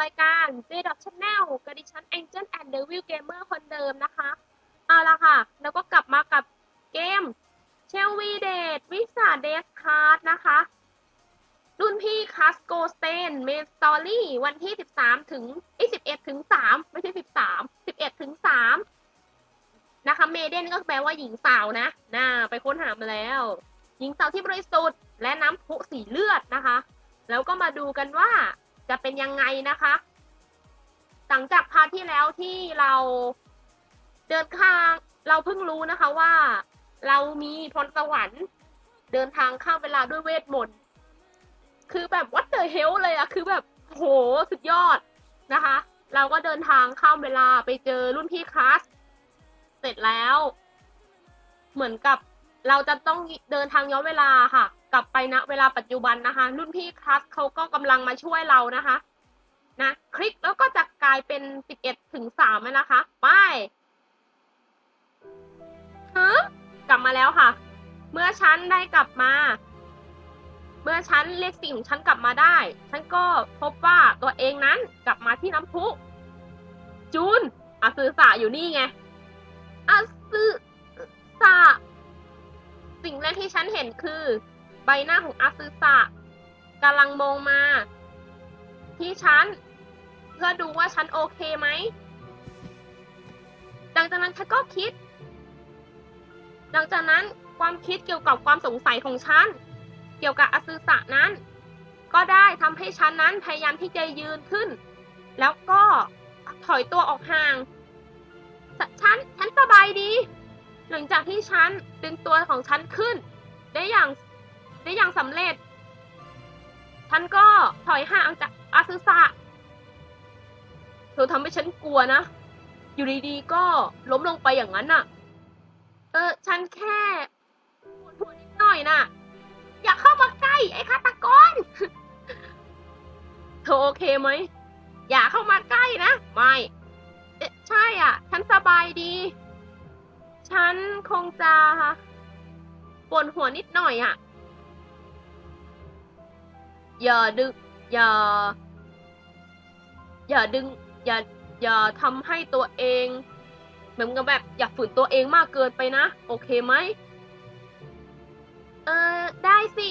รายการ J.Channel กับดิฉัน Angel and Devil Gamer คนเดิมนะคะเอาล่ะค่ะแล้วก็กลับมากับเกม Shelby Date วิสาเดสคาร์ดนะคะรุ่นพี่คัสโกสเตนเมนสตอรี่วันที่13ถึง11ถึง3ไม่ใช่13 11ถึง3นะคะเมเดนก็แปลว่าหญิงสาวนะไปค้นหามาแล้วหญิงสาวที่บริสุทธิ์และน้ำพุสีเลือดนะคะแล้วก็มาดูกันว่าจะเป็นยังไงนะคะหลังจากพาร์ทที่แล้วที่เราเดินทางเราเพิ่งรู้นะคะว่าเรามีพรสวรรค์เดินทางข้ามเวลาด้วยเวทมนต์คือแบบ what the hell เลยอะคือแบบโหสุดยอดนะคะเราก็เดินทางข้ามเวลาไปเจอรุ่นพี่คลาสเสร็จแล้วเหมือนกับเราจะต้องเดินทางย้อนเวลาค่ะกลับไปณเวลาปัจจุบันนะคะรุ่นพี่คลาสเขาก็กำลังมาช่วยเรานะคะนะคลิกแล้วก็จะกลายเป็น11ถึง3แล้วนะคะไปกลับมาแล้วค่ะเมื่อฉันได้กลับมาเมื่อฉันเรียกสิ่งของฉันกลับมาได้ฉันก็พบว่าตัวเองนั้นกลับมาที่น้ำพุจูนอาซือสะอยู่นี่ไงอาซือสะสิ่งแรกที่ฉันเห็นคือใบหน้าของอาซือสะกำลังมองมาที่ฉันเพื่อดูว่าฉันโอเคไหมหลังจากนั้นฉันก็คิดหลังจากนั้นความคิดเกี่ยวกับความสงสัยของฉันเกี่ยวกับอาซือสะนั้นก็ได้ทำให้ฉันนั้นพยายามที่จะยืนขึ้นแล้วก็ถอยตัวออกห่างฉันสบายดีหลังจากที่ฉันดึงตัวของฉันขึ้นได้อย่างสำเร็จฉันก็ถอยห่างจากอาซือสะเธอทำให้ฉันกลัวนะอยู่ดีๆก็ล้มลงไปอย่างนั้นน่ะฉันแค่ปวดหัวนิดหน่อยน่ะอย่าเข้ามาใกล้ไอ้ฆาตกรเธอโอเคไหมอย่าเข้ามาใกล้นะไม่ใช่อ่ะฉันสบายดีฉันคงจะปวดหัวนิดหน่อยอ่ะอย่าดึงอย่าดึงอย่าทำให้ตัวเองเหมือนกับแบบอย่าฝืนตัวเองมากเกินไปนะโอเคไหมได้สิ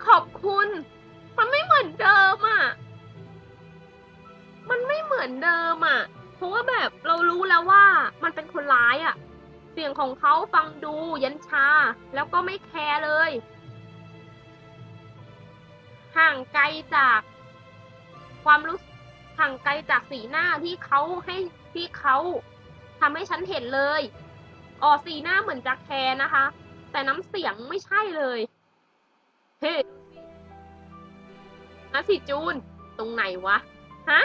ขอบคุณมันไม่เหมือนเดิมอ่ะมันไม่เหมือนเดิมอ่ะเพราะว่าแบบเรารู้แล้วว่ามันเป็นคนร้ายอ่ะเสียงของเขาฟังดูยันชาแล้วก็ไม่แคร์เลยห่างไกลจากความรู้ห่างไกลจากสีหน้าที่เขาทำให้ฉันเห็นเลยสีหน้าเหมือนจะแคร์นะคะแต่น้ำเสียงไม่ใช่เลยเฮ้นะสิจูนตรงไหนวะฮะ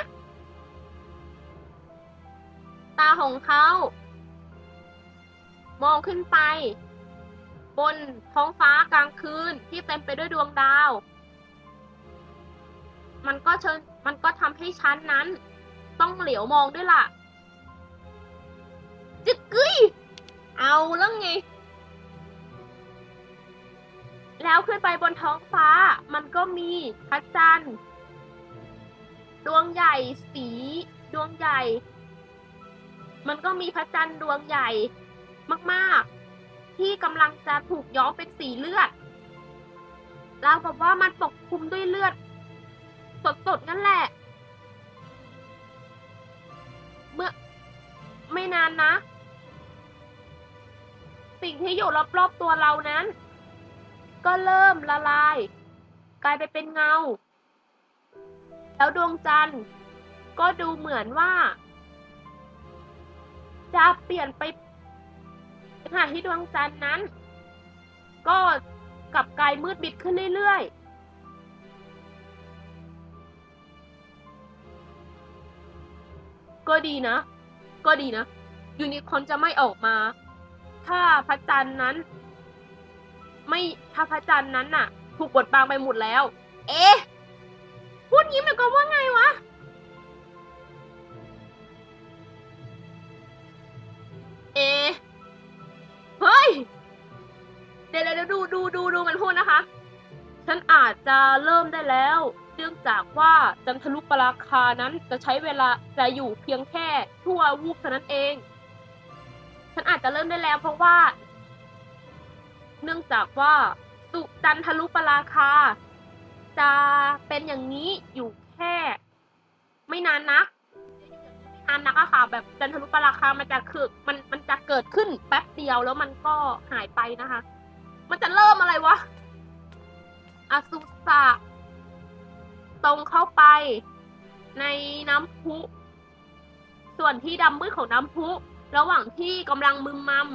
ตาของเขามองขึ้นไปบนท้องฟ้ากลางคืนที่เต็มไปด้วยดวงดาวมันก็ทำให้ฉันนั้นต้องเหลียวมองด้วยล่ะจึกกึ้ยเอาแล้วไงแล้วขึ้นไปบนท้องฟ้ามันก็มีพระจันทร์ดวงใหญ่ดวงใหญ่มันก็มีพระจันทร์ดวงใหญ่มากๆที่กำลังจะถูกย้อมเป็นสีเลือดแล้วแบบว่ามันปกคลุมด้วยเลือดสดๆนั่นแหละเมื่อไม่นานนะสิ่งที่อยู่รอบๆตัวเรานั้นก็เริ่มละลายกลายไปเป็นเงาแล้วดวงจันทร์ก็ดูเหมือนว่าจะเปลี่ยนไปขณะที่ดวงจันทร์นั้นก็กลับกลายมืดมิดขึ้นเรื่อยๆก็ดีนะยูนิคอร์นจะไม่ออกมาถ้าพระจันทร์นั้นน่ะถูกบดบังไปหมดแล้วพูดงี้มันก็ว่าไงวะเฮ้ยเดี๋ยวดูมันพูดนะคะ ฉันอาจจะเริ่มได้แล้วเนื่องจากว่าจันทรุปราคานั้นจะใช้เวลาจะอยู่เพียงแค่ชั่ววูบเท่านั้นเองฉันอาจจะเริ่มได้แล้วเพราะว่าเนื่องจากว่าสุจันทรุปราคาจะเป็นอย่างนี้อยู่แค่ไม่นานนักอะค่ะแบบจันทรุปราคามันจะคือมันจะเกิดขึ้นแป๊บเดียวแล้วมันก็หายไปนะคะมันจะเริ่มอะไรวะอาซูสะตรงเข้าไปในน้ำพุส่วนที่ดำมืดของน้ำพุระหว่างที่กำลังมึมมัม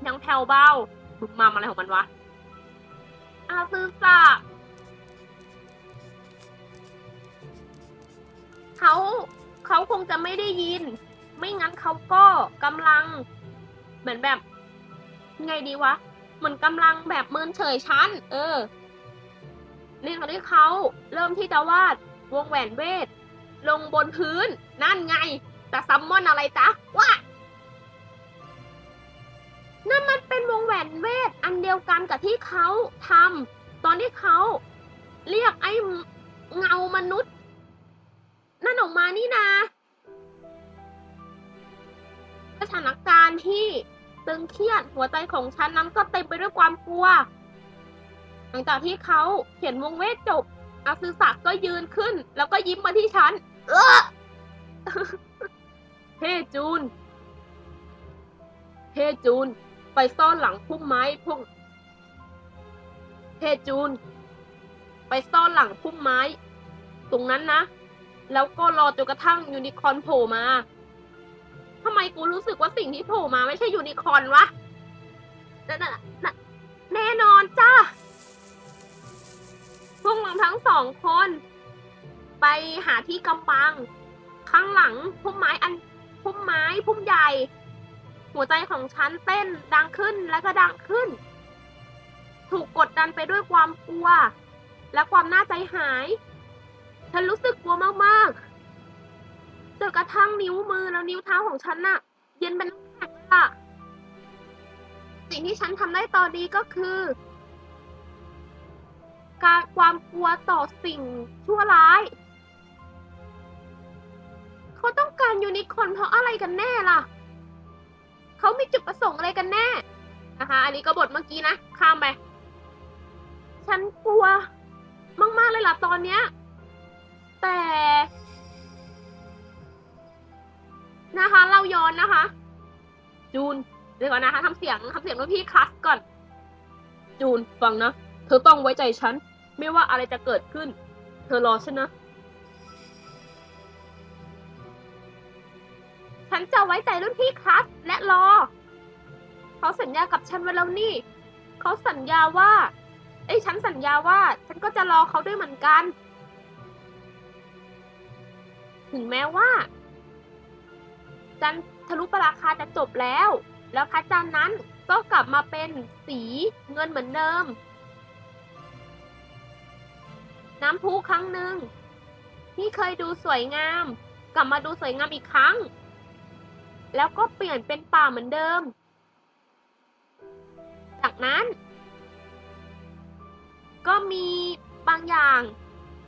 ยังแผ่วเบามึมมัมอะไรของมันวะอาซูสะเขาคงจะไม่ได้ยินไม่งั้นเขาก็กำลังเหมือนแบบไงดีวะเหมือนกำลังแบบเมินเฉยชั้นในขณะที่เขาเริ่มที่จะวาดวงแหวนเวทลงบนพื้นนั่นไงแต่ซัมมอนอะไรจ๊ะวะนั่นมันเป็นวงแหวนเวทอันเดียวกันกับที่เขาทำตอนที่เขาเรียกไอ้เงามนุษย์นั่นออกมานี่นะสถานการณ์ที่ตึงเครียดหัวใจของฉันนั้นก็เต็มไปด้วยความกลัวหลังจากที่เขาเขียนวงเวทจบอาซึสะก็ยืนขึ้นแล้วก็ยิ้มมาที่ฉันเฮ้จูนไปซ่อนหลังพุ่มไม้พวกเฮ้จูนไปซ่อนหลังพุ่มไม้ตรงนั้นนะแล้วก็รอจนกระทั่งยูนิคอร์นโผล่มาทำไมกูรู้สึกว่าสิ่งที่โผล่มาไม่ใช่ยูนิคอร์นวะแน่นอนจ้าพวกมึงทั้งสองคนไปหาที่กำบังข้างหลังพุ่มไม้พุ่มใหญ่หัวใจของฉันเต้นดังขึ้นและก็ดังขึ้นถูกกดดันไปด้วยความกลัวและความน่าใจหายฉันรู้สึกกลัวมากๆจนกระทั่งนิ้วมือแล้วนิ้วเท้าของฉันน่ะเย็นเป็นน้ำแข็งอะสิ่งที่ฉันทำได้ตอนนี้ก็คือความกลัวต่อสิ่งชั่วร้ายเขาต้องการยูนิคอร์นเพราะอะไรกันแน่ล่ะเขามีจุดประสงค์อะไรกันแน่นะคะอันนี้ก็บทเมื่อกี้นะข้ามไปฉันกลัวมากๆเลยล่ะตอนเนี้ยแต่นะคะเราย้อนนะคะจูนเดี๋ยวก่อนนะคะทำเสียงรุ่นพี่คลาสก่อนจูนฟังนะเธอต้องไว้ใจฉันไม่ว่าอะไรจะเกิดขึ้นเธอรอฉันนะฉันจะไว้ใจรุ่นพี่คลาสและรอเขาสัญญากับฉันไว้แล้วนี่เขาสัญญาว่าฉันสัญญาว่าฉันก็จะรอเขาด้วยเหมือนกันถึงแม้ว่าจันทรุปราคาจะจบแล้วพระจันทร์นั้นก็กลับมาเป็นสีเงินเหมือนเดิมน้ำพุครั้งหนึ่งที่เคยดูสวยงามกลับมาดูสวยงามอีกครั้งแล้วก็เปลี่ยนเป็นป่าเหมือนเดิมจากนั้นก็มีบางอย่าง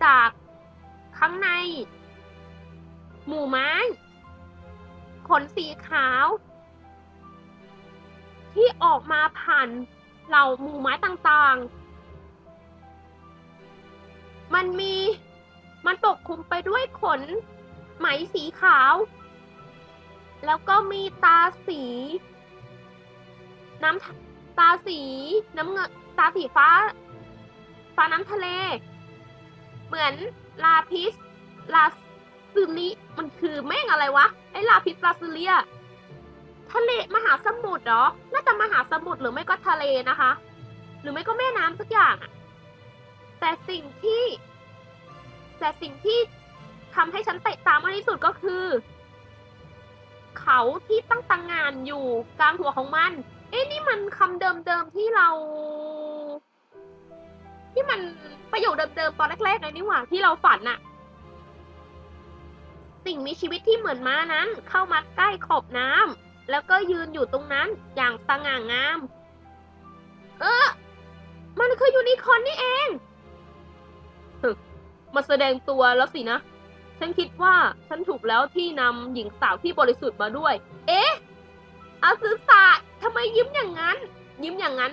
จากข้างในหมู่ไม้ขนสีขาวที่ออกมาผ่านเหล่าหมู่ไม้ต่างๆมันปกคลุมไปด้วยขนไหมสีขาวแล้วก็มีตาสีน้ำเงินตาสีฟ้าน้ำทะเลเหมือนลาพิสลาซิลิมันคือแม่งอะไรวะไอ้ลาพิสลาซิเลียทะเลมหาสมุทรเหรอน่าจะมหาสมุทรหรือไม่ก็ทะเลนะคะหรือไม่ก็แม่น้ำสักอย่างอะแต่สิ่งที่ทำให้ฉันเตะตามากที่สุดก็คือเขาที่ตั้งตางานอยู่กลางหัวของมันนี่มันคำเดิมๆที่มันประโยคเดิมๆตอนแรกๆเลยนี่หว่าที่เราฝันน่ะสิ่งมีชีวิตที่เหมือนม้านั้นเข้ามาใกล้ขอบน้ำแล้วก็ยืนอยู่ตรงนั้นอย่างสง่างาม คือยูนิคอร์นนี่เอง มาแสดงตัวแล้วสินะ ฉันคิดว่าฉันถูกแล้วที่นำหญิงสาวที่บริสุทธิ์มาด้วย เอ๊ะอาซึสะทำไมยิ้มอย่างนั้น ยิ้มอย่างนั้น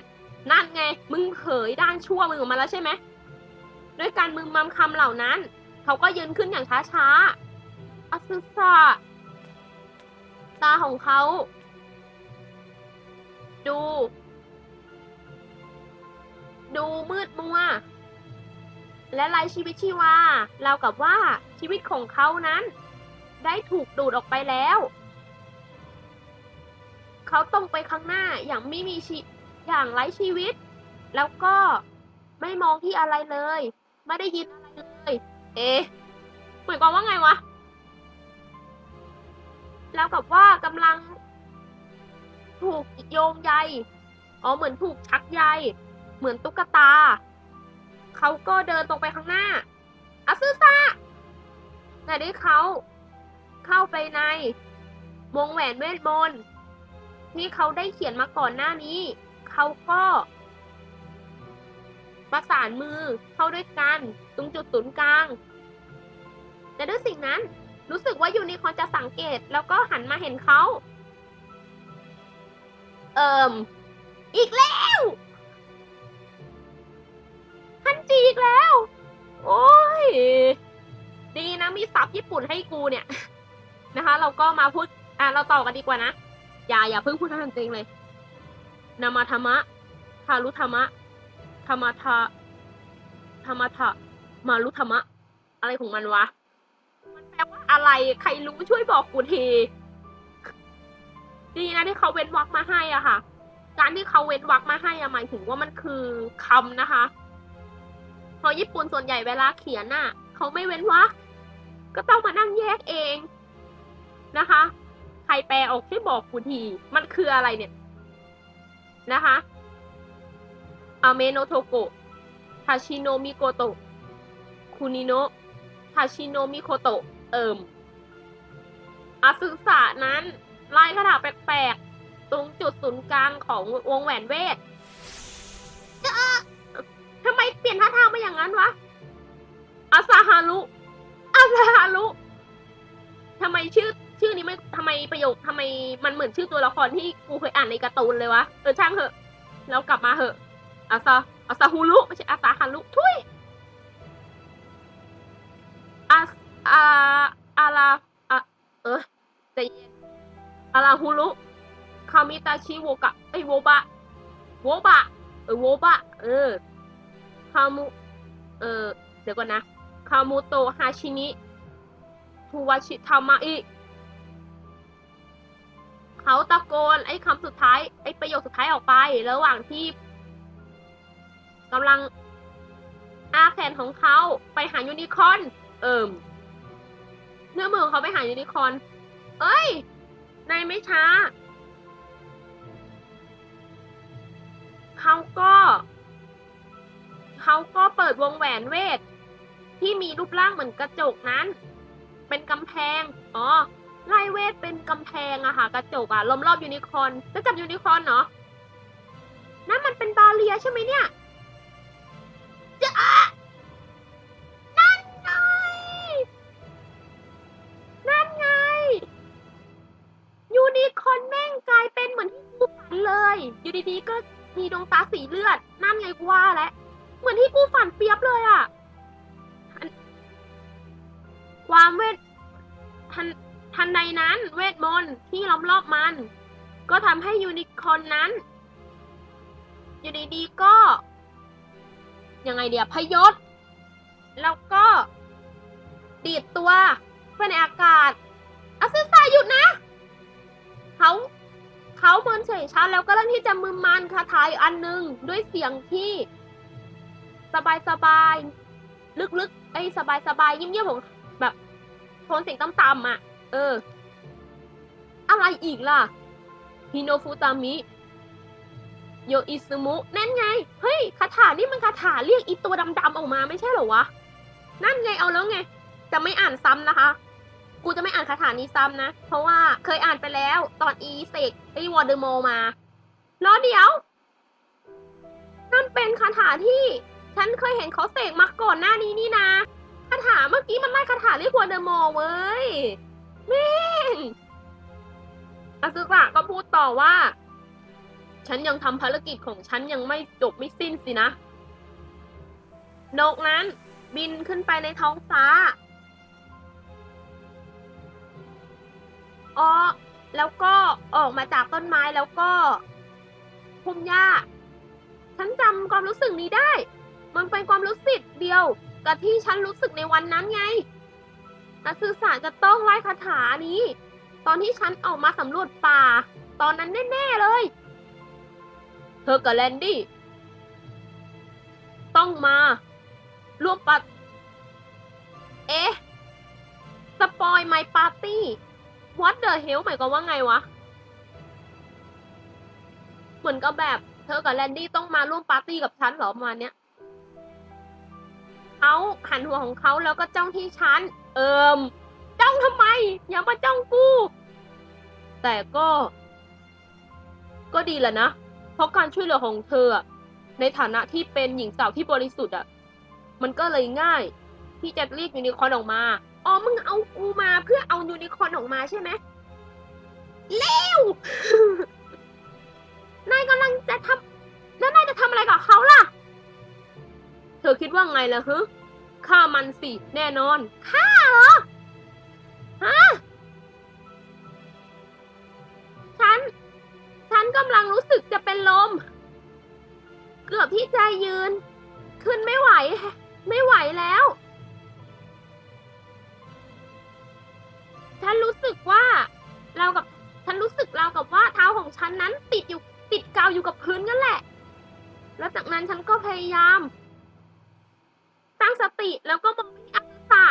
นั่นไง มึงเผยด้านชั่วมึงออกมาแล้วใช่ไหม ด้วยการมึงมำคำเหล่านั้น เขาก็ยืนขึ้นอย่างช้าๆอาซึสะตาของเขา ดูมืดมัว และไร้ชีวิตชีวาราวกับว่าชีวิตของเขานั้น ได้ถูกดูดออกไปแล้ว เขาต้องไปข้างหน้าอย่างไม่มีอย่างไร้ชีวิต แล้วก็ไม่มองที่อะไรเลย ไม่ได้ยินอะไรเลย เอ๊ะหมายความว่าไงวะ แล้วกับว่ากำลังถูกโยงใยเหมือนถูกชักใยเหมือนตุ๊กตา เขาก็เดินตรงไปข้างหน้าอาซึซะแต่ได้เขาเข้าไปในวงแหวนเวทมนต์ที่เขาได้เขียนมาก่อนหน้านี้ เขาก็ประสานมือเข้าด้วยกันตรงจุดศูนย์กลาง แต่ด้วยสิ่งนั้นรู้สึกว่ายูนิคอร์นจะสังเกตแล้วก็หันมาเห็นเขาอีกแล้วฮันจีอีกแล้ว โอ้ยดีนะมีศัพท์ญี่ปุ่นให้กูเนี่ยนะคะ เราก็มาพูดเราต่อกันดีกว่านะอย่าเพิ่งพูดทันจริงเลยนามาธรรมะทารุธรรมะธรรมะธรรมะมารุธรรมะอะไรของมันวะมันแปลว่าอะไรใครรู้ช่วยบอกกูทีดีนะที่เขาเว้นวรรคมาให้อ่ะค่ะการที่เขาเว้นวรรคมาให้หมายถึงว่ามันคือคำนะคะพอญี่ปุ่นส่วนใหญ่เวลาเขียนน่ะเขาไม่เว้นวรรคก็ต้องมานั่งแยกเองนะคะใครแปลออกช่วยบอกกูทีมันคืออะไรเนี่ยนะคะอาเมโนโทโกะทาชิโนมิโกโตะคุนิโนะทาชิโนมิโคโตะอาซึสะนั้นไล่คาถาแปลกๆตรงจุดศูนย์กลางของวงแหวนเวททำไมเปลี่ยนท่าทางมาอย่างนั้นวะอาซาฮารุทำไมชื่อนี้ไม่ทำไมประโยคทำไมมันเหมือนชื่อตัวละครที่กูเคยอ่านในการ์ตูนเลยวะช่างเหอะเรากลับมาเหอะอาซาฮุรุไม่ใช่อาซาฮารุทุยใจเย็นอาราฮุรุคามิตาชิโวกะโวบะคามุเดี๋ยวก่อนนะคามุโตฮาชินิทูวาชิทามะอิเขาตะโกนคำสุดท้ายประโยคสุดท้ายออกไประหว่างที่กำลังอาแขนของเขาไปหายูนิคอร์นเนื้อมือของเขาไปหายูนิคอร์นในไม่ช้าเขาก็เปิดวงแหวนเวทที่มีรูปร่างเหมือนกระจกนั้นเป็นกำแพงไล่เวทเป็นกำแพงอะค่ะกระจกล้อมรอบยูนิคอร์นจะจับยูนิคอร์นเหรอนั่นมันเป็นบาเรียใช่ไหมเนี่ยนั่นไงยูนิคอร์นแม่งกลายเป็นเหมือนที่กูฝันเลยอยู่ดีๆก็มีดวงตาสีเลือดนั่นไงกูว่าแล้วเหมือนที่กูฝันเปียบเลยอะความทันใดนั้นเวทมนต์ที่ล้อมรอบมันก็ทำให้ยูนิคอร์นนั้นอยู่ดีๆก็ยังไงเดี๋ยวพยศแล้วก็ดีดตัวไปในอากาศอาซึซาหยุดนะเขาเมินเฉยชาแล้วก็เริ่มที่จะมึนมันคาถาอีกอันนึงด้วยเสียงที่สบายลึกๆสบายยิ้มๆผมแบบโทนเสียงต่ำๆอ่ะอะไรอีกล่ะฮิโนฟุตามิโยอิซึมุนั่นไงเฮ้ยคาถานี่มันคาถาเรียกอีตัวดำๆออกมาไม่ใช่เหรอวะนั่นไงเอาแล้วไงจะไม่อ่านซ้ำนะคะกูจะไม่อ่านคาถานี้ซ้ำนะเพราะว่าเคยอ่านไปแล้วตอนเสกวอร์เดอมอร์มาล้อเดี๋ยวนั่นเป็นคาถา ที่ฉันเคยเห็นเขาเสกมาก่อนหน้านี้นี่นะคาถาเมื่อกี้มันไล่คาถาเรียกวอเดอมอร์เว้ยแม่งอาซึสะก็พูดต่อว่าฉันยังทำภารกิจของฉันยังไม่จบไม่สิ้นสินะนกนั้นบินขึ้นไปในท้องฟ้าแล้วก็ออกมาจากต้นไม้แล้วก็พุ่มหญ้าฉันจำความรู้สึกนี้ได้มันเป็นความรู้สึกเดียวกับที่ฉันรู้สึกในวันนั้นไงอาซึสะจะต้องไล่คาถานี้ตอนที่ฉันออกมาสำรวจป่าตอนนั้นแน่ๆเลยเธอกับแลนดี้ต้องมาร่วมปัดสปอยไมค์ปาร์ตี้ What the hell หมายความว่าไงวะเหมือนกับแบบเธอกับแลนดี้ต้องมาร่วมปาร์ตี้กับฉันเหรอประมาณเนี้ยเขาหันหัวของเขาแล้วก็จ้องที่ฉันจ้องทำไมอย่ามาจ้องกูแต่ก็ดีแหละนะเพราะการช่วยเหลือของเธอในฐานะที่เป็นหญิงสาวที่บริสุทธิ์มันก็เลยง่ายที่จะเรียกยูนิคอร์นออกมามึงเอากูมาเพื่อเอายูนิคอร์นออกมาใช่ไหมเลว นายกำลังจะทำแล้วนายจะทำอะไรกับเขาล่ะเธอคิดว่าไงล่ะฮึฆ่ามันสิแน่นอนฆ่าเหรอฮะฉันกำลังรู้สึกจะเป็นลมเกือบที่จะยืนขึ้นไม่ไหวแล้วฉันรู้สึกว่าเรากับว่าเท้าของฉันนั้นติดกาวอยู่กับพื้นนั่นแหละแล้วจากนั้นฉันก็พยายามตั้งสติแล้วก็มองที่อาสะ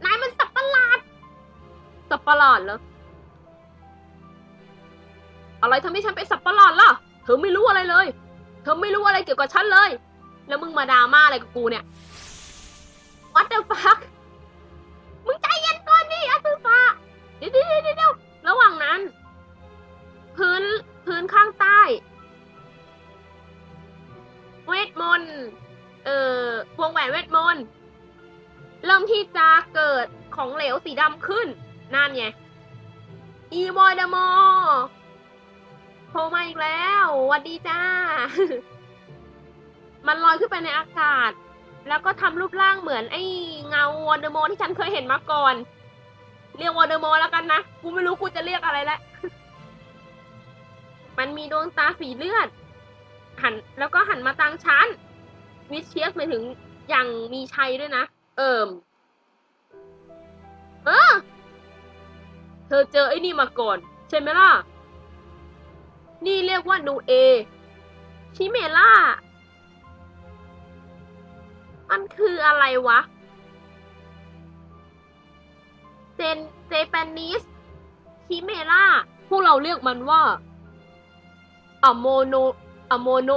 นายมันสับประหลาดเหรออะไรทำให้ฉันเป็นสับประหลาดล่ะเธอไม่รู้อะไรเลยเธอไม่รู้อะไรเกี่ยวกับฉันเลยแล้วมึงมาดราม่าอะไรกับกูเนี่ย What the fuck มึงใจเย็นก่อนดิอาซึสะเดี๋ยวระหว่างนั้นพื้นข้างใต้เวทมนต์วงแหวนเวทมนต์เริ่มที่จะเกิดของเหลวสีดำขึ้นนั่นไงอีวอร์ดมอร์โผล่มาอีกแล้วสวัสดีจ้า มันลอยขึ้นไปในอากาศแล้วก็ทำรูปร่างเหมือนไอ้เงาวอร์ดมอร์ที่ฉันเคยเห็นมาก่อนเรียกวอร์ดมอร์แล้วกันนะกูไม่รู้กูจะเรียกอะไรแล้ว มันมีดวงตาสีเลือดแล้วก็หันมาทางฉันวิเชียสหมายถึงอย่างมีชัยด้วยนะเธอเจอไอ้นี่มาก่อนใช่ไหมล่ะนี่เรียกว่านูชิเมล่ามันคืออะไรวะเจแปนิสชิเมล่าพวกเราเรียกมันว่าอะโมโน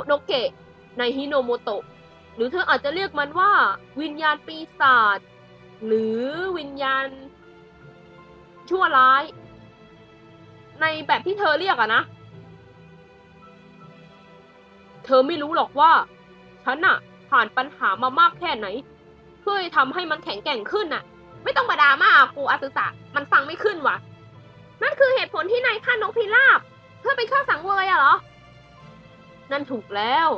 โนเกะในฮิโนโมโตะหรือเธออาจจะเรียกมันว่าวิญญาณปีศาจหรือวิญญาณชั่วร้ายในแบบที่เธอเรียกนะเธอไม่รู้หรอกว่าฉันผ่านปัญหามามากแค่ไหนเพื่อทำให้มันแข็งแกร่งขึ้นไม่ต้องมาดราม่ากูอาซึสะมันฟังไม่ขึ้นว่ะนั่นคือเหตุผลที่นายฆ่านกพิราบเพื่อเป็นเครื่องสังเวยเหรอนั่นถูกแล้ว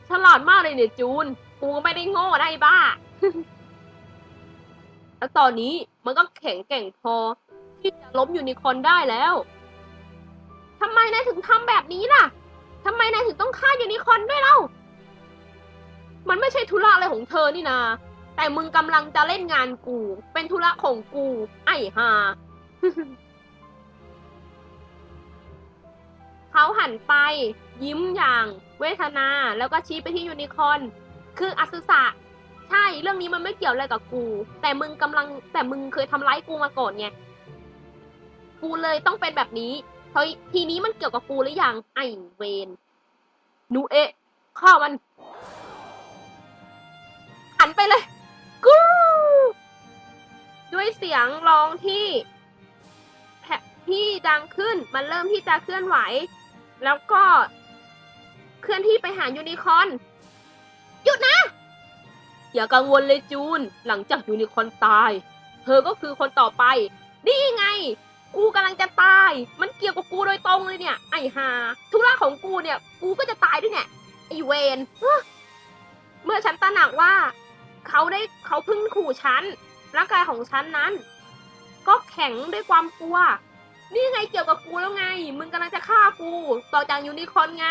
ฉลาดมากเลยเนี่ยจูนกูก็ไม่ได้โง่ได้บ้า แล้วตอนนี้มันก็แข็งแกร่งพอที่จะล้มยูนิคอร์นได้แล้วทำไมนายถึงทำแบบนี้ล่ะทำไมนายถึงต้องฆ่ายูนิคอร์นด้วยเล่ามันไม่ใช่ธุระอะไรของเธอนี่นาแต่มึงกำลังจะเล่นงานกูเป็นธุระของกูไอ้ห่า เขาหันไปยิ้มอย่างเวทนาแล้วก็ชี้ไปที่ยูนิคอร์นคืออาซึสะใช่เรื่องนี้มันไม่เกี่ยวอะไรกับกูแต่มึงเคยทำร้ายกูมาก่อนไงกูเลยต้องเป็นแบบนี้เฮ้ยทีนี้มันเกี่ยวกับกูหรือยังไอ้เวนนูข้ามันหันไปเลยกูด้วยเสียงร้องที่ดังขึ้นมันเริ่มที่จะเคลื่อนไหวแล้วก็ เคลื่อนที่ไปหายูนิคอร์นหยุดนะอย่ากังวลเลยจูนหลังจากยูนิคอร์นตายเธอก็คือคนต่อไปนี่ไงกูกำลังจะตายมันเกี่ยวกับกูโดยตรงเลยเนี่ยไอ้ห่าธุระของกูเนี่ยกูก็จะตายด้วยเนี่ยไอ้เวนเมื่อฉันตระหนักว่าเขาเพิ่งขู่ฉันร่างกายของฉันนั้นก็แข็งด้วยความกลัวนี่ไงเกี่ยวกับกูแล้วไงมึงกำลังจะฆ่ากูต่อจากยูนิคอร์นไง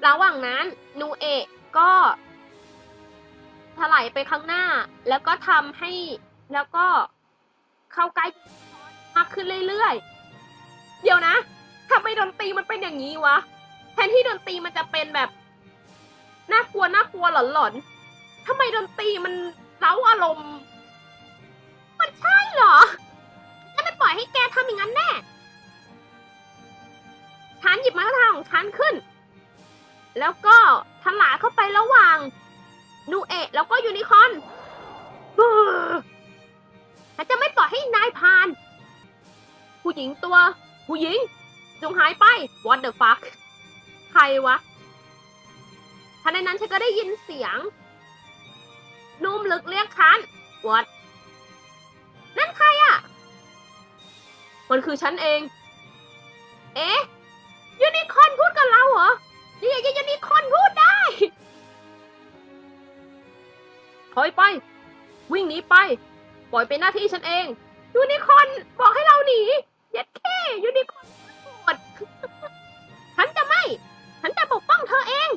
ระหว่างนั้นนูเอะก็ถลายไปข้างหน้าแล้วก็ทำให้แล้วก็เข้าใกล้มากขึ้นเรื่อยๆเดี๋ยวนะทำไมดนตรีมันเป็นอย่างนี้วะแทนที่ดนตรีมันจะเป็นแบบน่ากลัวหลอนๆทำไมดนตรีมันเร้าอารมณ์มันใช่เหรอฉันไม่ปล่อยให้แกทำอย่างนั้นแน่ฉันหยิบไม้กระทาของฉันขึ้นแล้วก็ถลาเข้าไประหว่างนูเอะแล้วก็ยูนิคอร์นฉันจะไม่ปล่อยให้นายผ่านผู้หญิงจงหายไป What the fuck ใครวะทันใดนั้นฉันก็ได้ยินเสียงนุ่มลึกเรียกฉัน What นั่นใครอ่ะมันคือฉันเองเอ๊ะยูนิคอร์นพูดกับเราเหรอนี่ยูนิคอร์นพูดได้ถอยไปวิ่งหนีไปปล่อยเป็นหน้าที่ฉันเองยูนิคอร์นบอกให้เราหนียัดแค่ยูนิคอร์นโกรธฉันจะปกป้องเธอเอง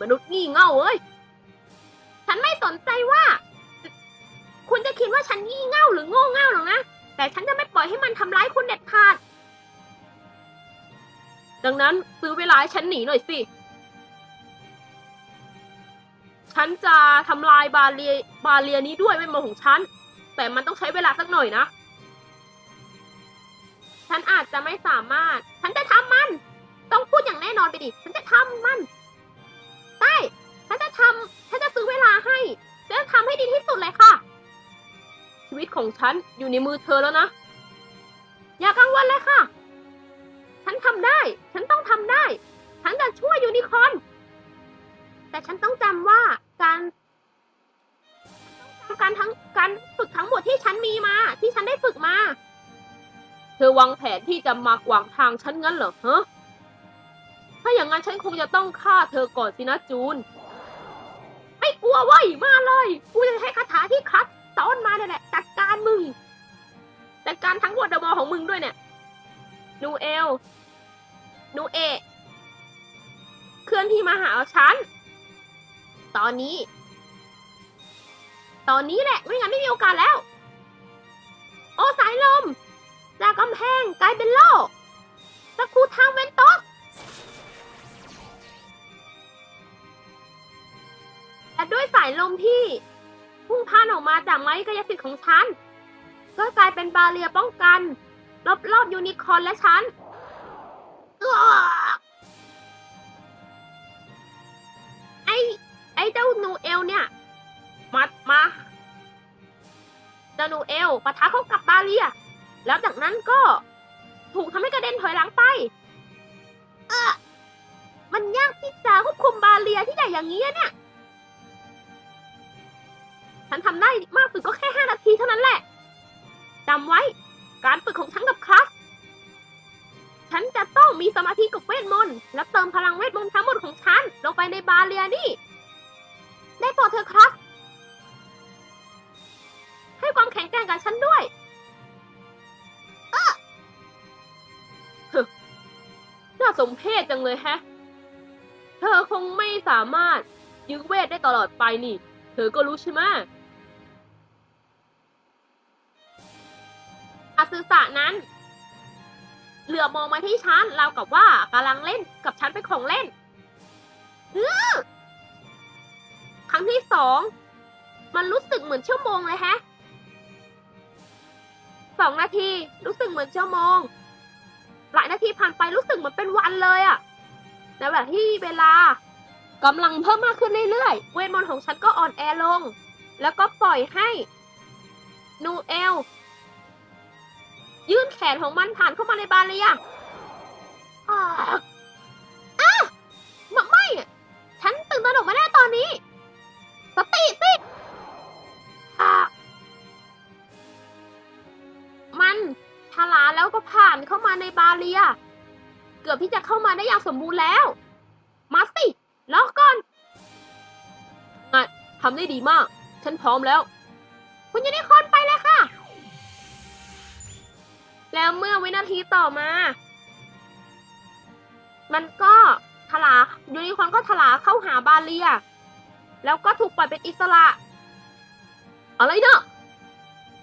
มนุษย์งี่เง่าเอ้ยฉันไม่สนใจว่าคุณจะคิดว่าฉันงี่เง่าหรือโง่เง่าหรอกนะแต่ฉันจะไม่ปล่อยให้มันทำร้ายคุณเด็ดขาดดังนั้นซื้อเวลาให้ฉันหนีหน่อยสิฉันจะทำลายบาเรียนี้ด้วยเวทมนต์ของฉันแต่มันต้องใช้เวลาสักหน่อยนะฉันอาจจะไม่สามารถฉันจะทำมันต้องพูดอย่างแน่นอนไปดิฉันจะทำมันได้ฉันจะซื้อเวลาให้ฉันจะทำให้ดีที่สุดเลยค่ะชีวิตของฉันอยู่ในมือเธอแล้วนะอย่ากังวลเลยค่ะฉันทำได้ฉันต้องทำได้ฉันจะช่วยยูนิคอร์นแต่ฉันต้องจำว่าการฝึกทั้งหมดที่ฉันมีมาที่ฉันได้ฝึกมาเธอวางแผนที่จะมากวางทางฉันงั้นเหรอฮะถ้าอย่างนั้นฉันคงจะต้องฆ่าเธอก่อนสินะจูนไม่กลัวเว้ยมาเลยกูจะให้คาถาที่คลัสสอนมาเนี่ยแหละจัดการมึงจัดการทั้งวอเดอร์มอร์ของมึงด้วยเนี่ยนูเอะเคลื่อนที่มาหาฉันตอนนี้แหละไม่งั้นไม่มีโอกาสแล้วโอ้สายลมจากกำแพงกลายเป็นโลกตะคูทางเวนตอสและด้วยสายลมที่พุ่งพานออกมาจากไม้กายสิทธิ์ของฉันก็กลายเป็นบาเรียป้องกันรอบยูนิคอร์นและฉันไอ้เจ้านูเอลเนี่ยมาเจ้านูเอลปะทะเข้ากับบาเรียแล้วจากนั้นก็ถูกทำให้กระเด็นถอยหลังไปมันยากที่จะควบคุมบาเรียที่ใหญ่อย่างนี้เนี่ยฉันทำได้มากสุดก็แค่5 นาทีเท่านั้นแหละจำไว้การฝึกของฉันกับคลาสฉันจะต้องมีสมาธิกับเวทมนต์และเติมพลังเวทมนต์ทั้งหมดของฉันลงไปในบาเรียนี่ได้โปรดเธอครับให้ความแข็งแกร่งกับฉันด้วยน่าสมเพชจังเลยแฮะเธอคงไม่สามารถยึดเวทได้ตลอดไปนี่เธอก็รู้ใช่ไหมอาซึสะนั้นเหลือบมองมาที่ฉันราวกับว่ากำลังเล่นกับฉันเป็นของเล่นครั้งที่2มันรู้สึกเหมือนชั่วโมงเลยแฮะ2 นาทีรู้สึกเหมือนชั่วโมงหลายนาทีผ่านไปรู้สึกเหมือนเป็นวันเลยอะในแบบที่เวลากำลังเพิ่มมากขึ้นเรื่อยๆเวทมนต์ของฉันก็อ่อนแอลงแล้วก็ปล่อยให้นูเอลยื่นแขนของมันผ่านเข้ามาในบาเรีย ไม่ฉันตื่นตระหนกไม่ได้ตอนนี้สติสิมันทลาแล้วก็ผ่านเข้ามาในบาเรียเกือบที่จะเข้ามาได้อย่างสมบูรณ์แล้วมาสิรอก่อนทำได้ดีมากฉันพร้อมแล้วคุณยูนิคอร์นไปเลยค่ะแล้วเมื่อวินาทีต่อมามันก็ทลายูนิคอร์นก็ทลาเข้าหาบาเรียแล้วก็ถูกปล่อยเป็นอิสระอะไรนะ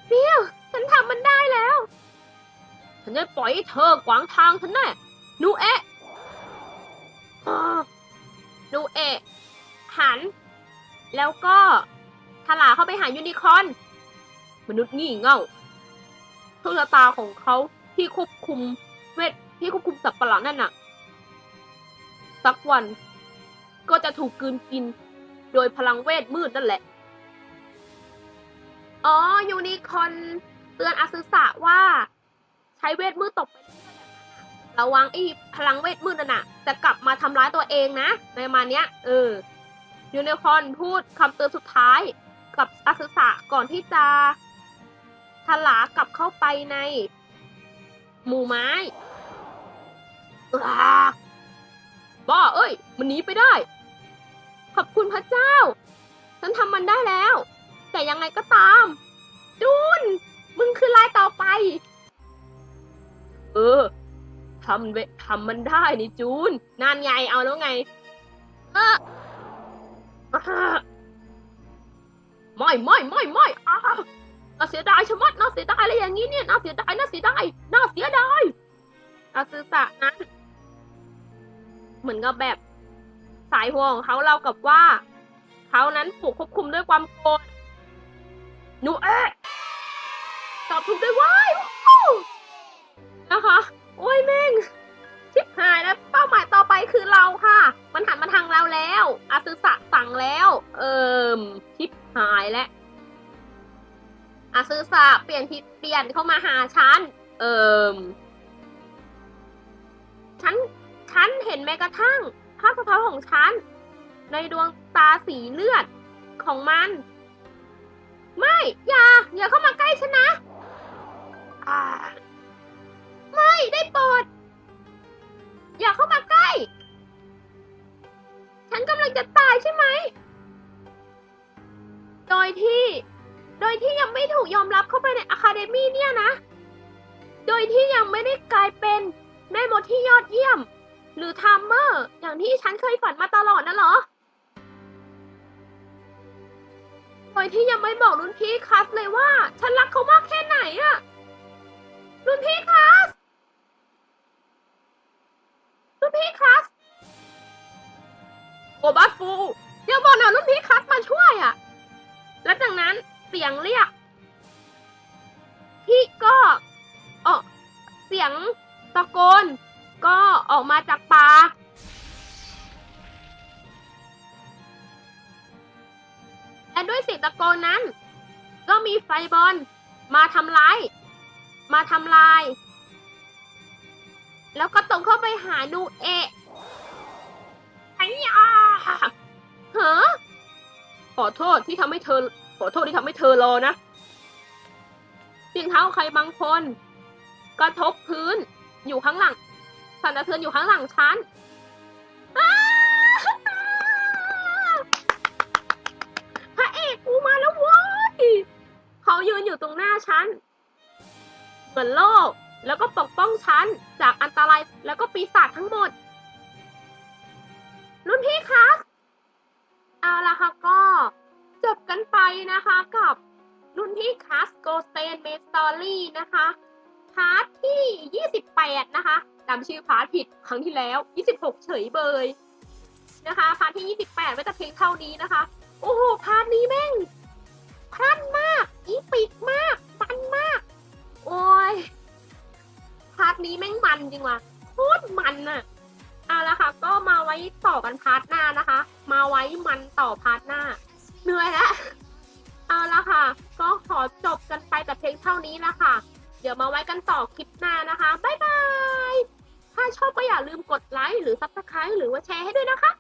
เฟียวฉันทำมันได้แล้วฉันจะปล่อยให้เธอกวางทางฉันแน่นูเอะนูเอะหันแล้วก็ทลาเข้าไปหายูนิคอร์นมนุษย์งี่เง่าโชคชะตาของเขาที่ควบคุมสัตว์ประหลาดนั่นน่ะสักวันก็จะถูกกลืนกินโดยพลังเวทมืดนั่นแหละยูนิคอร์นเตือนอาซึสะว่าใช้เวทมืดตบไประวังไอ้พลังเวทมืดนั่นน่ะจะกลับมาทำร้ายตัวเองนะในมาเนี้ยยูนิคอร์นพูดคำเตือนสุดท้ายกับอาซึสะก่อนที่จะทลากลับเข้าไปในหมู่ไม้บ้ามันหนีไปได้ขอบคุณพระเจ้าฉันทำมันได้แล้วแต่ยังไงก็ตามจูนมึงคือลายต่อไปทำมันได้นี่จูนนานไงเอาแล้วไงไม่น่าเสียดายชะมัดน่าเสียดายอะไรอย่างนี้เนี่ยน่าเสียดายอาซึสะนั้นเหมือนกับแบบสายหัวของเขาเล่ากับว่าเขานั้นถูกควบคุมด้วยความโกรธหนูตอบถูกด้วยว้ายนะคะโอ้ยแม่งชิบหายแล้วเป้าหมายต่อไปคือเราค่ะมันหันมาทางเราแล้วอาซึสะสั่งแล้วชิบหายแล้วอาซึสะเปลี่ยนเข้ามาหาฉันฉันเห็นแม้กระทั่งภาพสะท้อนของฉันในดวงตาสีเลือดของมันไม่อย่าเข้ามาใกล้ฉันนะไม่ได้โปรดอย่าเข้ามาใกล้ฉันกำลังจะตายใช่ไหมโดยที่ยังไม่ถูกยอมรับเข้าไปในอะคาเดมี่เนี่ยนะโดยที่ยังไม่ได้กลายเป็นแม่มดที่ยอดเยี่ยมหรือทัมเมอร์อย่างที่ฉันเคยฝันมาตลอดนะเหรอโดยที่ยังไม่บอกรุ่นพี่คลาสเลยว่าฉันรักเขามากแค่ไหนอะรุ่นพี่คลาสโอบัสฟูเดี๋ยวบอกนะรุ่นพี่คลาสมาช่วยอะและจากนั้นเสียงเรียกที่ก็เสียงตะโกนก็ออกมาจากป่าและด้วยเสียงตะโกนนั้นก็มีไฟบอลมาทำลายแล้วก็ตรงเข้าไปหานูเอะขอโทษที่ทำให้เธอรอนะเสียงเท้าใครบางคนกระทบพื้นอยู่ข้างหลังสั่นสะเทือนอยู่ข้างหลังฉันพระเอกกูมาแล้วเว้ยเขายืนอยู่ตรงหน้าฉันเหมือนโลกแล้วก็ปกป้องฉันจากอันตรายแล้วก็ปีศาจทั้งหมดรุ่นพี่คะเอาล่ะค่ะก็จบกันไปนะคะกับรุ่นพี่คลาสโกสเตนเมสตอรี่นะคะพาร์ทที่28นะคะจำชื่อพาร์ทผิดครั้งที่แล้ว26เฉยเบยนะคะพาร์ทที่28ก็จะเพียงเท่านี้นะคะโอ้โหพาร์ทนี้แม่งพลั่นมากอีปิกมากมันมากโอ้ยพาร์ทนี้แม่งมันจริงว่ะโคตรมันน่ะเอาละค่ะก็มาไว้ต่อกันพาร์ทหน้านะคะมาไว้มันต่อพาร์ทหน้าเหนื่อยแล้วเอาละค่ะก็ขอจบกันไปแต่เพียงเท่านี้ละค่ะเดี๋ยวมาไว้กันต่อคลิปหน้านะคะบ๊ายบายถ้า ชอบก็อย่าลืมกดไลค์หรือ Subscribe หรือว่าแชร์ให้ด้วยนะคะ